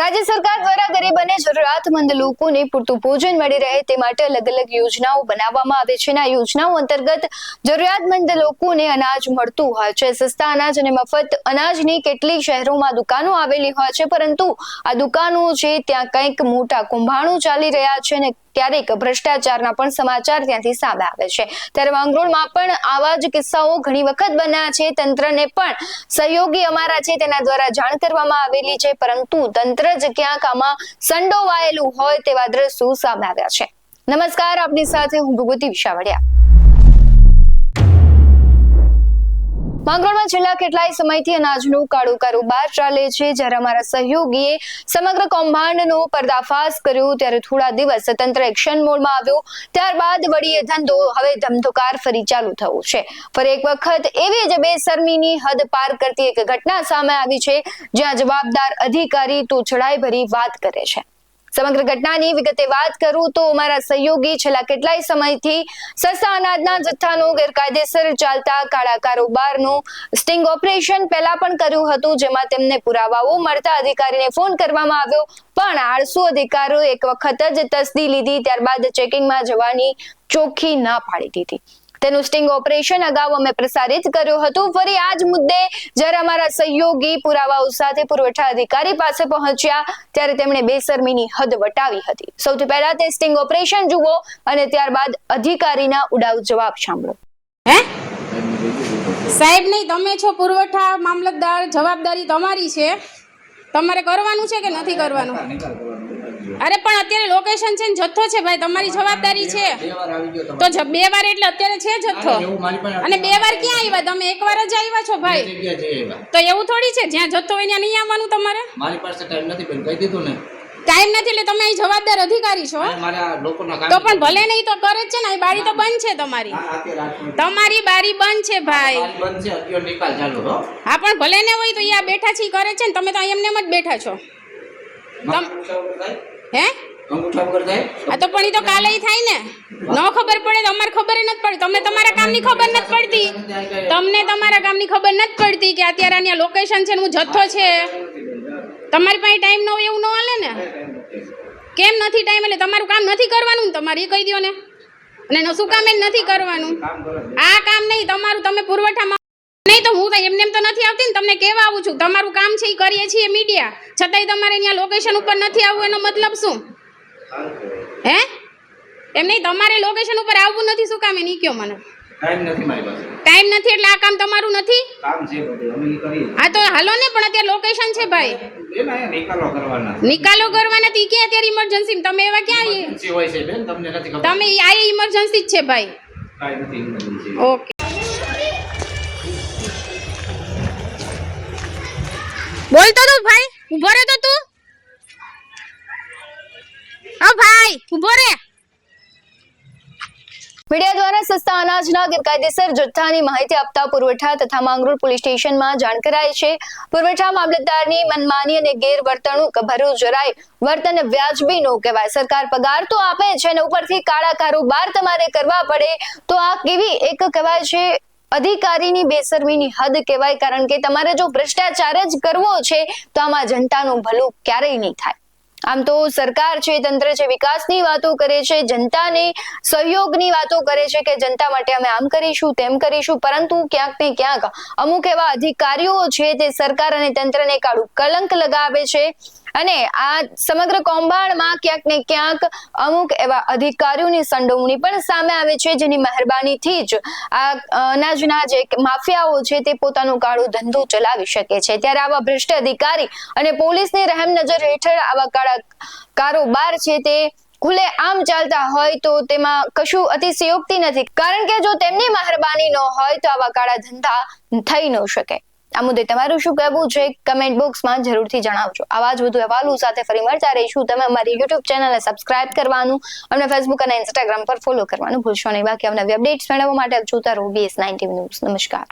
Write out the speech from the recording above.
રાજ્ય સરકાર દ્વારા ગરીબ અને જરૂરિયાતમંદ લોકોને પૂરતું ભોજન મળી રહે તે માટે અલગ અલગ યોજનાઓ બનાવવામાં આવે છે. આ યોજનાઓ અંતર્ગત જરૂરિયાતમંદ લોકોને અનાજ મળતું હોય છે. સસ્તા અનાજ અને મફત અનાજની કેટલીક શહેરોમાં દુકાનો આવેલી હોય છે, પરંતુ આ દુકાનો છે ત્યાં કંઈક મોટા કૌભાંડો ચાલી રહ્યા છે અને ક્યારેક ભ્રષ્ટાચારના પણ સમાચાર ત્યાંથી સામે આવે છે. ત્યારે માંગરોળમાં પણ આવા જ કિસ્સાઓ ઘણી વખત બન્યા છે. તંત્રને પણ સહયોગી અમારા છે તેના દ્વારા જાણ કરવામાં આવેલી છે, પરંતુ તંત્ર જ ક્યાંક આમાં સંડોવાયેલું હોય તેવા દ્રશ્યો સામે આવ્યા છે. નમસ્કાર, આપની સાથે હું ભગવતી વિશાવડિયા. માંગરોળમાં છેલ્લા કેટલાય સમયથી અનાજનો કાળો કારોબાર ચાલે છે. જ્યારે અમારા સહયોગીએ સમગ્ર કૌભાંડનો પર્દાફાશ કર્યો ત્યારે થોડા દિવસ તંત્ર એક્શન મોડમાં આવ્યો. ત્યારબાદ વળી એ ધંધો હવે ધમધોકાર ફરી ચાલુ થયો છે. ફરી એક વખત એવી જ બેશરમીની હદ પાર કરતી એક ઘટના સામે આવી છે, જ્યાં જવાબદાર અધિકારી તોછડાઈ ભરી વાત કરે છે. સમગ્ર ઘટનાની વિગતે વાત કરું તો અમારા સહયોગી છેલ્લા કેટલાય સમયથી સસ્તા અનાજના જથ્થાનો ગેરકાયદેસર ચાલતા કાળા કારોબારનો સ્ટિંગ ઓપરેશન પહેલા પણ કર્યું હતું, જેમાં તેમને પુરાવાઓ મળતા અધિકારીને ફોન કરવામાં આવ્યો, પણ આળસુ અધિકારીઓ એક વખત જ તસદી લીધી, ત્યારબાદ ચેકિંગમાં જવાની ચોખ્ખી ના પાડી દીધી. તેનું સ્ટિંગ ઓપરેશન અગાઉ અમે પ્રસારિત કર્યું હતું. ફરી આ જ મુદ્દે જ્યારે અમારા સહયોગી પુરાવાઓ સાથે પુરવઠા અધિકારી પાસે પહોંચ્યા ત્યારે તેમણે બેશરમીની હદ વટાવી હતી. સૌથી પહેલા તે સ્ટિંગ ઓપરેશન જુઓ અને ત્યારબાદ અધિકારીના ઉડાવ જવાબ સાંભળો. સાહેબ નહીં, તમે છો પુરવઠા મામલતદાર, જવાબદારી તમારી છે. તમારે કરવાનું છે કે નથી કરવાનું? અરે પણ અત્યારે લોકેશન છે ને જથ્થો છે ભાઈ, તમારી જવાબદારી છે. તો 2 વાર એટલે અત્યારે છે જથ્થો, અને 2 વાર ક્યાં આવ્યા? તમે 1 વાર જ આવ્યા છો ભાઈ. તો એવું થોડી છે જ્યાં જથ્થો હોય ત્યાં નહીં આવવાનું તમારે? મારી પાસે ટાઈમ નથી બેન, કહી દીધું ને. ટાઈમ નથી એટલે તમે અહીં જવાબદાર અધિકારી છો. તો પણ ભલે નહીં તો કરે જ છે ને. બારી તો બંધ છે તમારી. તમારી બારી બંધ છે ભાઈ. હા પણ ભલે ને હોય તો અહીંયા બેઠા છે કરે છે ને. તમે તો એમને જ બેઠા છો. હે આ તો પણ એ તો કાલે થાય ને. ન ખબર પડે તો અમારે ખબર નથી પડતી. તમને તમારા કામની ખબર નથી પડતી. તમને તમારા કામની ખબર નથી પડતી કે અત્યારે અહીંયા લોકેશન છે ને હું જથ્થો છે. તમારી પાસે ટાઈમ ન હોય એવું ન હાલે ને. કેમ નથી ટાઈમ? એટલે તમારું કામ નથી કરવાનું ને તમારે, એ કહી દો ને. અને શું કામ એ નથી કરવાનું? આ કામ નહીં તમારું. તમે પુરવઠામાં નહીં તો હું તો એમને એમ તો નથી આવતી ને. તમને કહેવા આવું છું, તમારું કામ છે એ કરીએ છીએ મીડિયા, છતાંય તમારે અહીંયા લોકેશન ઉપર નથી આવવું એનો મતલબ શું? હે એમ નહીં, તમારે લોકેશન ઉપર આવવું નથી. શું કામ એ નહીં કયો મને? ટાઈમ નથી મારી પાસે. ટાઈમ નથી એટલે આ કામ તમારું નથી? કામ છે બધું, અમે કરીએ. હા તો હાલો ને, પણ અત્યારે લોકેશન છે ભાઈ. બેન આયા નિકાલો કરવાના. નિકાલો કરવાના તી કે અત્યારે ઇમરજન્સી તમે એવા ક્યાં ઇમરજન્સી હોય છે બેન, તમને નથી ખબર. તમે આ ઇમરજન્સી જ છે ભાઈ. કાઈ નથી ઇમરજન્સી. ઓકે બોલ તો તું ભાઈ, ઉભો રહે તો તું. ઓ ભાઈ ઉભો રહે. મીડિયા દ્વારા સસ્તા અનાજના ગેરકાયદેસર જથ્થાની માહિતી આપતા પુરવઠા તથા માંગરોળ પોલીસ સ્ટેશનમાં જાણ કરાઈ છે. પુરવઠા મામલતદારની મનમાની અને ગેરવર્તણૂક ભર્યું જરાય વર્તન વ્યાજબી ન કહેવાય. સરકાર પગાર તો આપે છે અને ઉપરથી કાળા કારોબાર તમારે કરવા પડે તો આ કેવી એક કહેવાય છે અધિકારીની બેશરમીની હદ કહેવાય. કારણ કે તમારે જો ભ્રષ્ટાચાર જ કરવો છે તો આમાં જનતાનું ભલું ક્યારેય નહીં થાય. આમ તો સરકાર છે, તંત્ર છે, વિકાસની વાતો કરે છે, જનતાને સહયોગની વાતો કરે છે કે જનતા માટે અમે આમ કરીશું તેમ કરીશું, પરંતુ ક્યાંક ને ક્યાંક અમુક એવા અધિકારીઓ છે તે સરકાર અને તંત્રને કાળું કલંક લગાવે છે. અને આ સમગ્ર કૌભાંડમાં ક્યાંક ને ક્યાંક અમુક એવા અધિકારીઓની સંડોવણી પણ સામે આવે છે, જેની મહેરબાનીથી જ આ અનાજના જે માફિયાઓ છે તે પોતાનો કાળો ધંધો ચલાવી શકે છે. ત્યારે આવા ભ્રષ્ટ અધિકારી અને પોલીસની રહેમ નજર હેઠળ આવા કાળા કારોબાર છે તે ખુલે આમ ચાલતા હોય તો તેમાં કશું અતિશયોક્તિ નથી, કારણ કે જો તેમની મહેરબાની ન હોય તો આવા કાળા ધંધા થઈ ન શકે. આ મુદ્દે તમારું શું કહેવું છે કમેન્ટ બોક્સમાં જરૂરથી જણાવજો. આવા જ વધુ અહેવાલો સાથે ફરી મળતા રહીશું. તમે અમારી યુટ્યુબ ચેનલને સબસ્ક્રાઇબ કરવાનું, અમને ફેસબુક અને ઇન્સ્ટાગ્રામ પર ફોલો કરવાનું ભૂલશો નહીં. બાકી અમને અપડેટ્સ મેળવવા માટે જોતા રહો BS19 ન્યૂઝ. નમસ્કાર.